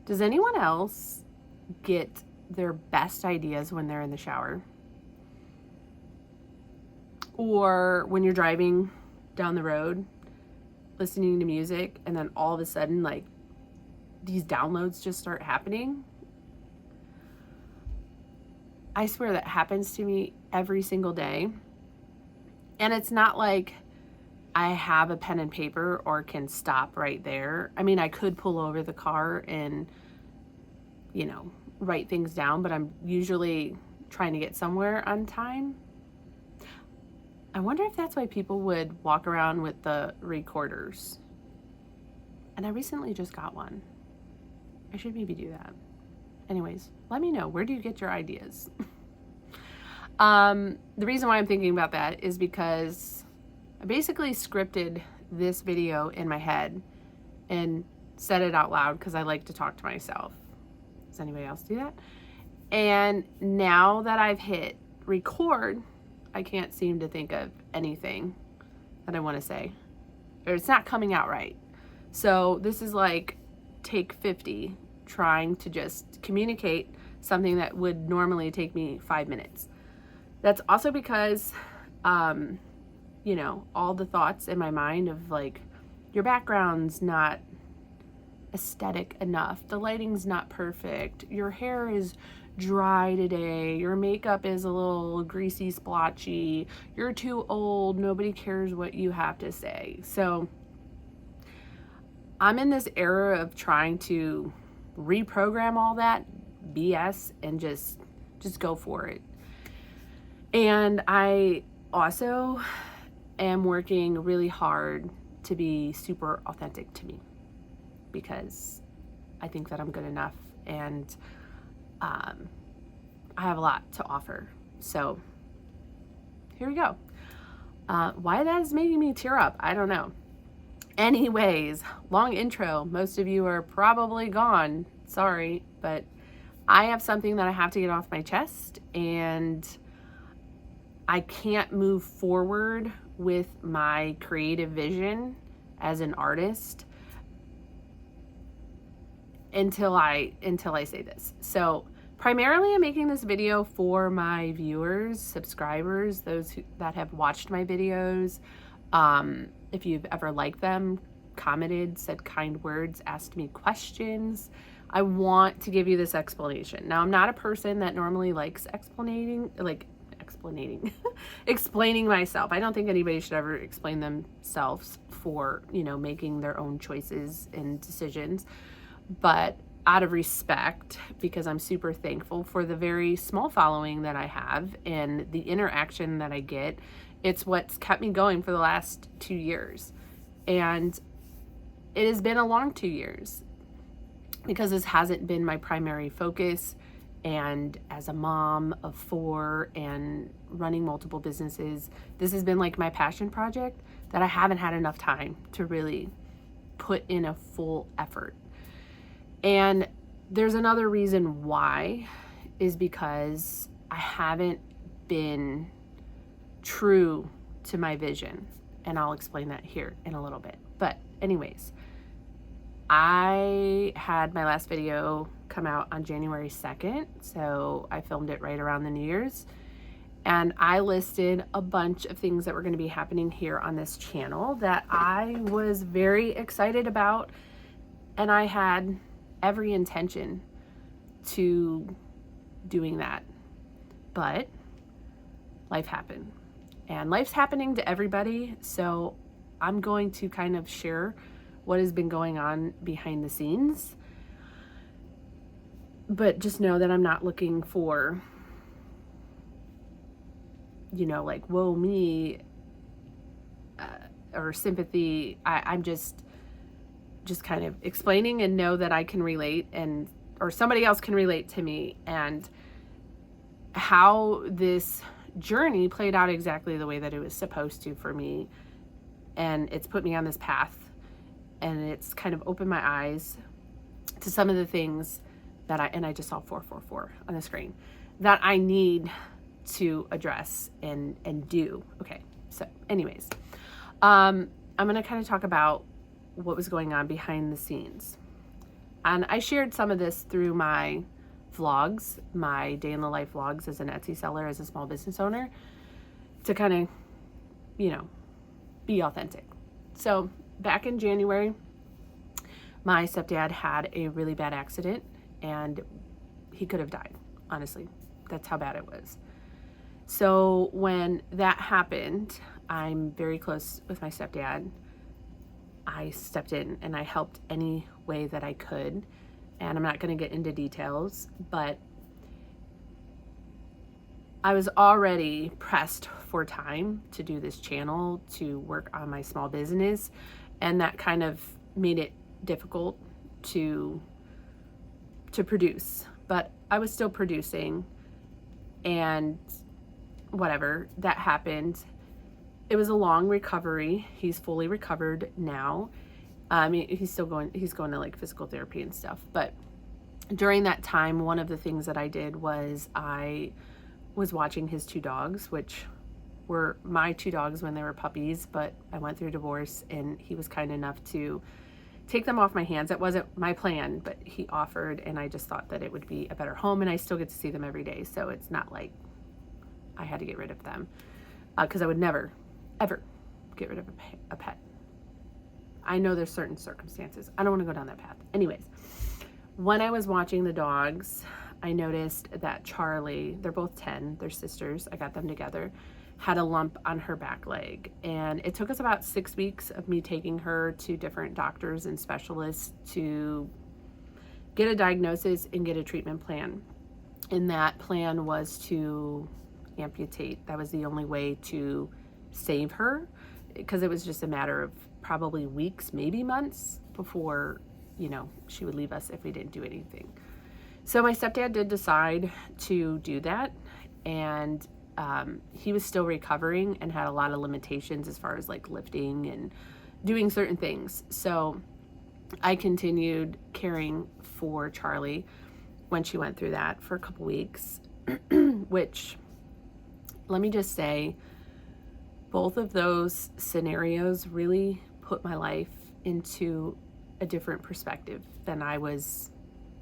Does anyone else get their best ideas when they're in the shower? Or when you're driving down the road, listening to music, and then all of a sudden, like, these downloads just start happening? I swear that happens to me every single day. And it's not like I have a pen and paper or can stop right there. I mean, I could pull over the car and, write things down, but I'm usually trying to get somewhere on time. I wonder if that's why people would walk around with the recorders. And I recently just got one. I should maybe do that. Anyways, let me know. Where do you get your ideas? The reason why I'm thinking about that is because I basically scripted this video in my head and said it out loud because I like to talk to myself. Does anybody else do that? And now that I've hit record, I can't seem to think of anything that I want to say. Or it's not coming out right. So this is like take 50, trying to just communicate something that would normally take me 5 minutes. That's also because, all the thoughts in my mind of like, your background's not aesthetic enough, the lighting's not perfect, your hair is dry today, your makeup is a little greasy, splotchy, you're too old, nobody cares what you have to say. So I'm in this era of trying to reprogram all that BS and just go for it. And I also am working really hard to be super authentic to me because I think that I'm good enough and I have a lot to offer. So here we go. Why that is making me tear up, I don't know. Anyways, long intro. Most of you are probably gone. Sorry, but I have something that I have to get off my chest, and I can't move forward with my creative vision as an artist until I say this. So primarily I'm making this video for my viewers, subscribers, those that have watched my videos. If you've ever liked them, commented, said kind words, asked me questions, I want to give you this explanation. Now, I'm not a person that normally likes explaining myself. I don't think anybody should ever explain themselves for, making their own choices and decisions. But out of respect, because I'm super thankful for the very small following that I have and the interaction that I get, it's what's kept me going for the last 2 years. And it has been a long 2 years because this hasn't been my primary focus. And as a mom of 4 and running multiple businesses, this has been like my passion project that I haven't had enough time to really put in a full effort. And there's another reason why, is because I haven't been true to my vision. And I'll explain that here in a little bit. But anyways, I had my last video come out on January 2nd. So I filmed it right around the New Year's. And I listed a bunch of things that were going to be happening here on this channel that I was very excited about. And I had every intention to doing that. But life happened. And life's happening to everybody. So I'm going to kind of share what has been going on behind the scenes. But just know that I'm not looking for, like, whoa, me, or sympathy. I'm just kind of explaining, and know that I can relate, or somebody else can relate to me, and how this journey played out exactly the way that it was supposed to for me. And it's put me on this path, and it's kind of opened my eyes to some of the things that I just saw 444 on the screen that I need to address and do. Okay. So anyways, I'm going to kind of talk about what was going on behind the scenes. And I shared some of this through my vlogs, my day in the life vlogs as an Etsy seller, as a small business owner, to kind of, you know, be authentic. So back in January, my stepdad had a really bad accident and he could have died. Honestly, that's how bad it was. So when that happened, I'm very close with my stepdad. I stepped in and I helped any way that I could. And I'm not going to get into details, but I was already pressed for time to do this channel, to work on my small business. And that kind of made it difficult to produce. But I was still producing, and whatever, that happened. It was a long recovery. He's fully recovered now. I mean, he's going to like physical therapy and stuff. But during that time, one of the things that I did was I was watching his 2 dogs, which were my 2 dogs when they were puppies, but I went through a divorce and he was kind enough to take them off my hands. It wasn't my plan, but he offered, and I just thought that it would be a better home, and I still get to see them every day. So it's not like I had to get rid of them, because I would never, ever get rid of a pet. I know there's certain circumstances. I don't want to go down that path. Anyways, when I was watching the dogs, I noticed that Charlie, they're both 10, they're sisters, I got them together, had a lump on her back leg. And it took us about 6 weeks of me taking her to different doctors and specialists to get a diagnosis and get a treatment plan. And that plan was to amputate. That was the only way to save her, because it was just a matter of probably weeks, maybe months, before, you know, she would leave us if we didn't do anything. So my stepdad did decide to do that, and he was still recovering and had a lot of limitations as far as like lifting and doing certain things. So I continued caring for Charlie when she went through that for a couple weeks, which, let me just say, both of those scenarios really put my life into a different perspective than I was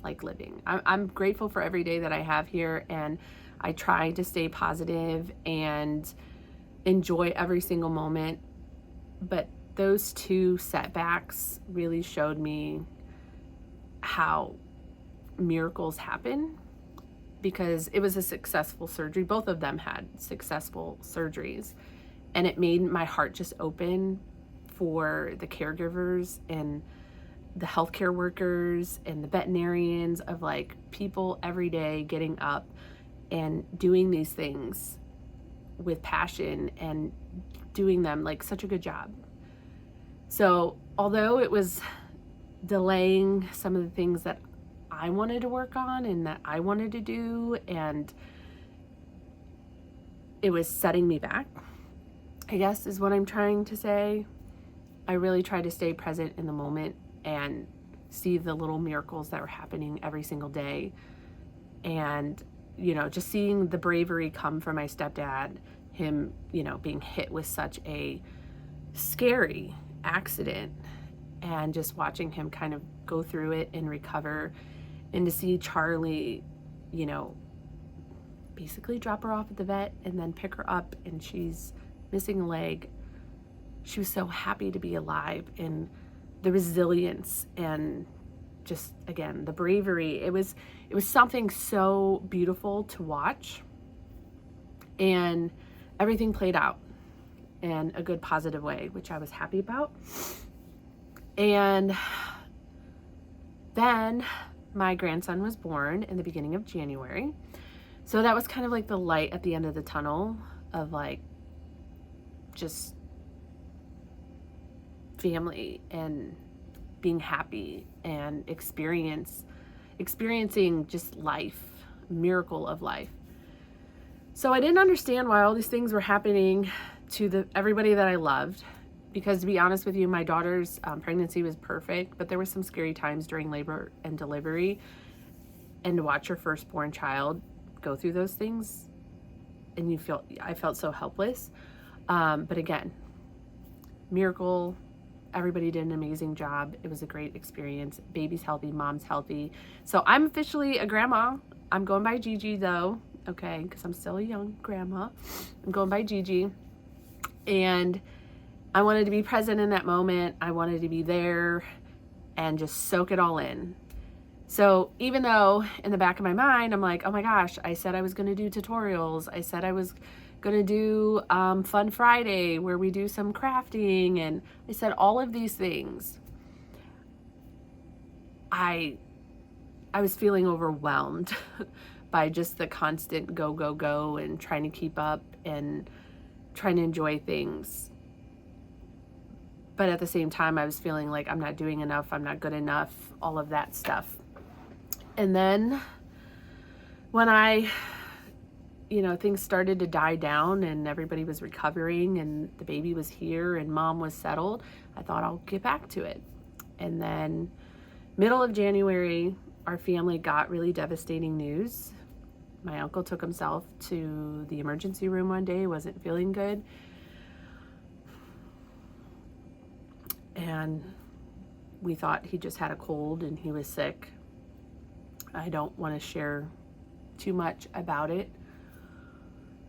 like living. I'm grateful for every day that I have here, and I try to stay positive and enjoy every single moment. But those 2 setbacks really showed me how miracles happen, because it was a successful surgery. Both of them had successful surgeries, and it made my heart just open for the caregivers and the healthcare workers and the veterinarians, of like people every day getting up and doing these things with passion and doing them like such a good job. So although it was delaying some of the things that I wanted to work on and that I wanted to do, and it was setting me back, I guess is what I'm trying to say, I really tried to stay present in the moment and see the little miracles that were happening every single day. And, you know, just seeing the bravery come from my stepdad, him, you know, being hit with such a scary accident, and just watching him kind of go through it and recover, and to see Charlie, you know, basically drop her off at the vet and then pick her up, and she's missing a leg. She was so happy to be alive, and the resilience and just, again, the bravery. It was something so beautiful to watch, and everything played out in a good, positive way, which I was happy about. And then my grandson was born in the beginning of January. So that was kind of like the light at the end of the tunnel of like just family and being happy and experiencing just life, miracle of life. So I didn't understand why all these things were happening to everybody that I loved, because to be honest with you, my daughter's pregnancy was perfect, but there were some scary times during labor and delivery, and to watch your firstborn child go through those things, and I felt so helpless. But again, miracle Everybody did an amazing job. It was a great experience. Baby's healthy, mom's healthy. So I'm officially a grandma. I'm going by Gigi though, okay, because I'm still a young grandma. I'm going by Gigi. And I wanted to be present in that moment. I wanted to be there and just soak it all in. So even though in the back of my mind, I'm like, oh my gosh, I said I was going to do tutorials. I said I was going to do Fun Friday where we do some crafting. And I said all of these things. I was feeling overwhelmed by just the constant go, go, go and trying to keep up and trying to enjoy things. But at the same time, I was feeling like I'm not doing enough, I'm not good enough, all of that stuff. And then when things started to die down and everybody was recovering and the baby was here and mom was settled, I thought I'll get back to it. And then middle of January, our family got really devastating news. My uncle took himself to the emergency room one day, wasn't feeling good. And we thought he just had a cold and he was sick. I don't want to share too much about it,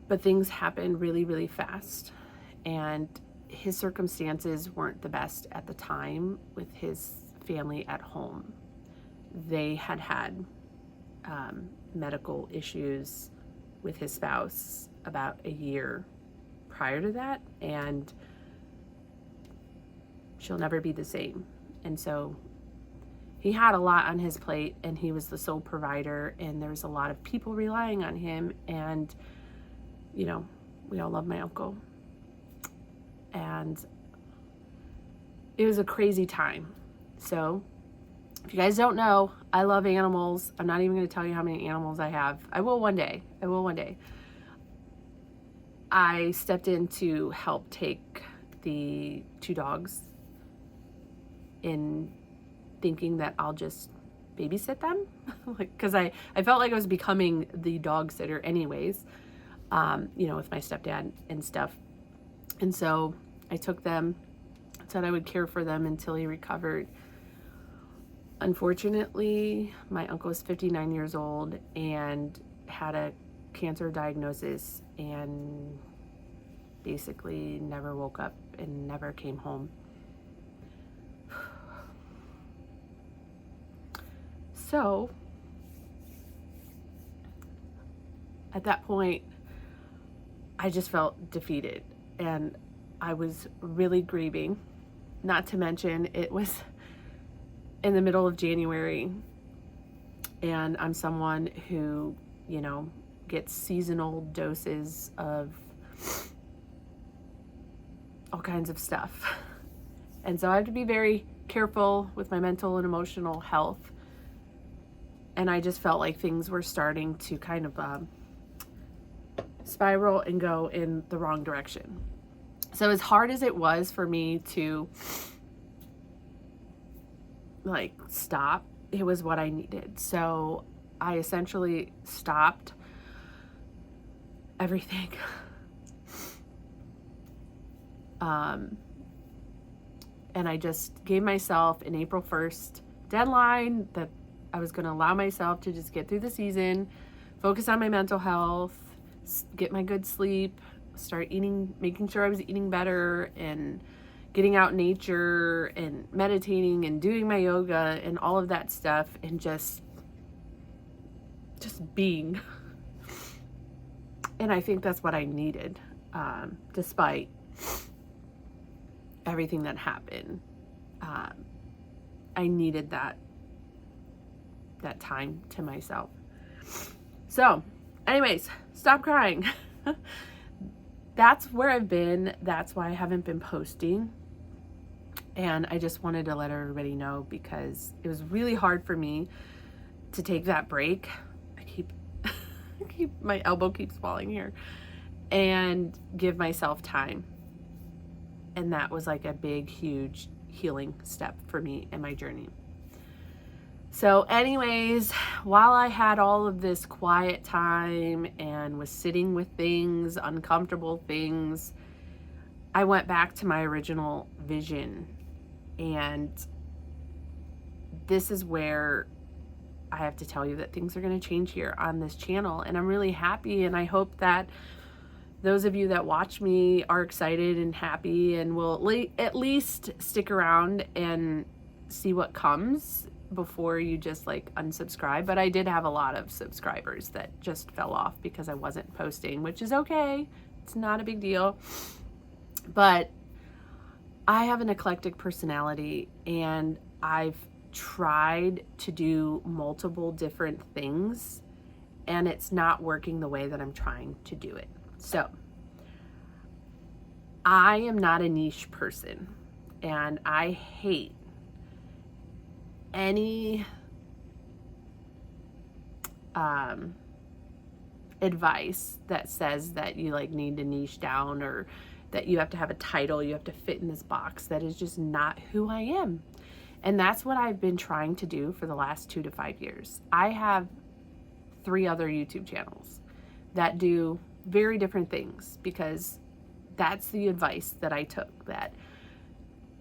but things happened really, really fast. And his circumstances weren't the best at the time with his family at home. They had medical issues with his spouse about a year prior to that, and she'll never be the same. And so he had a lot on his plate and he was the sole provider and there was a lot of people relying on him. And, we all love my uncle. And it was a crazy time. So if you guys don't know, I love animals. I'm not even going to tell you how many animals I have. I will one day. I stepped in to help take the 2 dogs in thinking that I'll just babysit them, because I felt like I was becoming the dog sitter anyways, with my stepdad and stuff. And so I took them, said I would care for them until he recovered. Unfortunately, my uncle was 59 years old and had a cancer diagnosis and basically never woke up and never came home. So at that point, I just felt defeated and I was really grieving. Not to mention it was in the middle of January and I'm someone who, gets seasonal doses of all kinds of stuff. And so I have to be very careful with my mental and emotional health. And I just felt like things were starting to kind of spiral and go in the wrong direction. So as hard as it was for me to stop, it was what I needed. So I essentially stopped everything. And I just gave myself an April 1st deadline that I was going to allow myself to just get through the season, focus on my mental health, get my good sleep, start eating, making sure I was eating better and getting out in nature and meditating and doing my yoga and all of that stuff and just being. And I think that's what I needed, despite everything that happened. I needed that time to myself. So anyways, stop crying. That's where I've been. That's why I haven't been posting. And I just wanted to let everybody know because it was really hard for me to take that break. My elbow keeps falling here, and give myself time. And that was like a big, huge healing step for me in my journey. So anyways, while I had all of this quiet time and was sitting with things, uncomfortable things, I went back to my original vision And this is where I have to tell you that things are going to change here on this channel. And I'm really happy. And I hope that those of you that watch me are excited and happy and will at least stick around and see what comes before you just like unsubscribe. But I did have a lot of subscribers that just fell off because I wasn't posting, which is okay. It's not a big deal. But I have an eclectic personality, and I've tried to do multiple different things, and it's not working the way that I'm trying to do it. So I am not a niche person, and I hate any advice that says that you like need to niche down, or that you have to have a title, you have to fit in this box. That is just not who I am. And that's what I've been trying to do for the last 2 to 5 years. I have 3 other YouTube channels that do very different things, because that's the advice that I took, that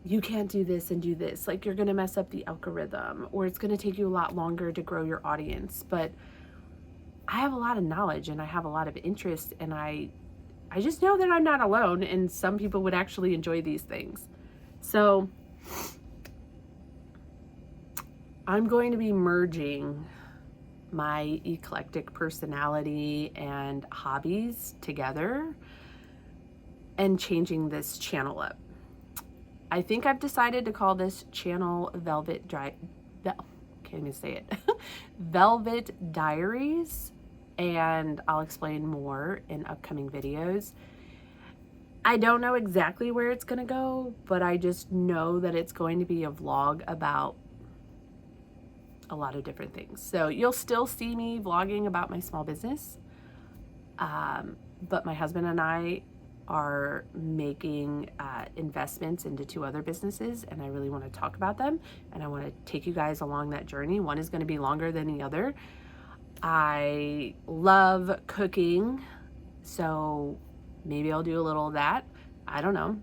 you can't do this and do this. Like, you're going to mess up the algorithm, or it's going to take you a lot longer to grow your audience. But I have a lot of knowledge, and I have a lot of interest, and I just know that I'm not alone, and some people would actually enjoy these things. So I'm going to be merging my eclectic personality and hobbies together and changing this channel up. I think I've decided to call this channel Velvet Diaries, and I'll explain more in upcoming videos. I don't know exactly where it's going to go, but I just know that it's going to be a vlog about a lot of different things. So you'll still see me vlogging about my small business, but my husband and I are making investments into 2 other businesses, and I really want to talk about them, and I want to take you guys along that journey. One is going to be longer than the other. I love cooking, so maybe I'll do a little of that. I don't know.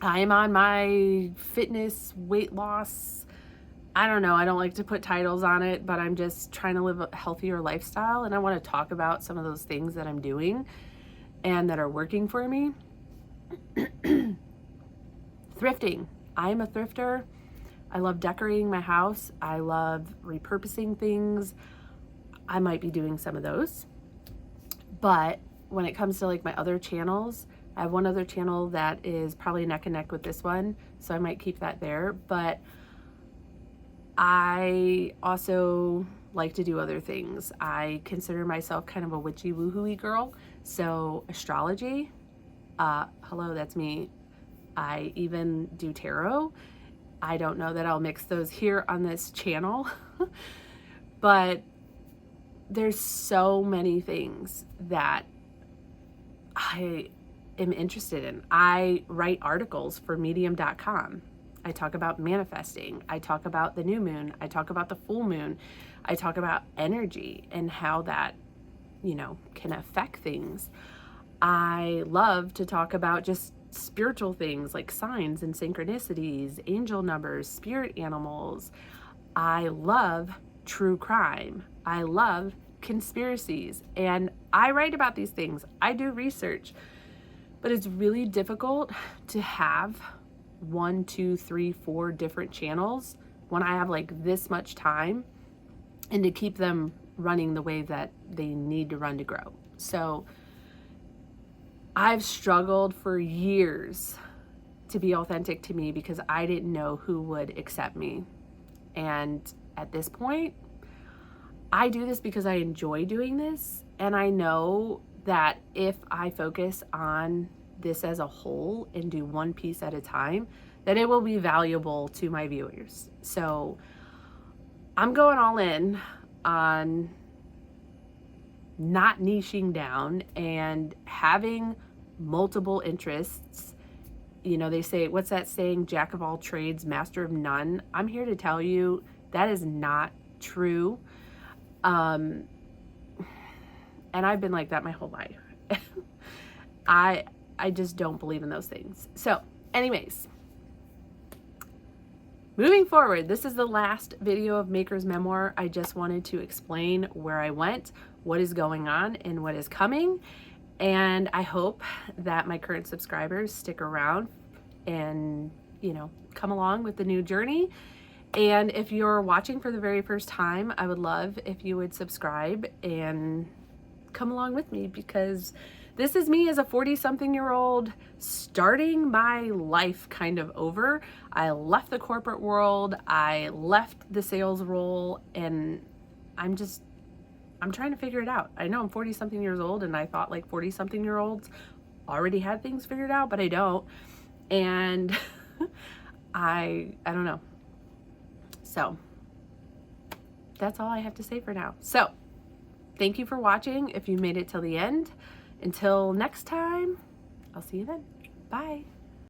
I'm on my fitness, weight loss, I don't know. I don't like to put titles on it, but I'm just trying to live a healthier lifestyle, and I want to talk about some of those things that I'm doing and that are working for me. Thrifting. I'm a thrifter. I love decorating my house. I love repurposing things. I might be doing some of those. But when it comes to like my other channels, I have one other channel that is probably neck and neck with this one, so I might keep that there. But I also like to do other things. I consider myself kind of a witchy woohooey girl. So astrology, hello, that's me. I even do tarot. I don't know that I'll mix those here on this channel, but there's so many things that I am interested in. I write articles for medium.com. I talk about manifesting. I talk about the new moon. I talk about the full moon. I talk about energy and how that, can affect things. I love to talk about just spiritual things like signs and synchronicities, angel numbers, spirit animals. I love true crime. I love conspiracies. And I write about these things. I do research. But it's really difficult to have 1, 2, 3, 4 different channels when I have like this much time, and to keep them running the way that they need to run to grow. So I've struggled for years to be authentic to me because I didn't know who would accept me. And at this point, I do this because I enjoy doing this. And I know that if I focus on this as a whole and do one piece at a time, that it will be valuable to my viewers. So I'm going all in on not niching down and having multiple interests. They say, what's that saying? Jack of all trades, master of none. I'm here to tell you that is not true. And I've been like that my whole life. I just don't believe in those things. So anyways, moving forward, this is the last video of Maker's Memoir. I just wanted to explain where I went, what is going on, and what is coming. And I hope that my current subscribers stick around and, you know, come along with the new journey. And if you're watching for the very first time, I would love if you would subscribe and come along with me, because this is me as a 40-something-year-old starting my life kind of over. I left the corporate world, I left the sales role, and I'm trying to figure it out. I know I'm 40-something years old, and I thought like 40-something-year-olds already had things figured out, but I don't. And I don't know. So that's all I have to say for now. So thank you for watching. If you made it till the end, until next time, I'll see you then. Bye.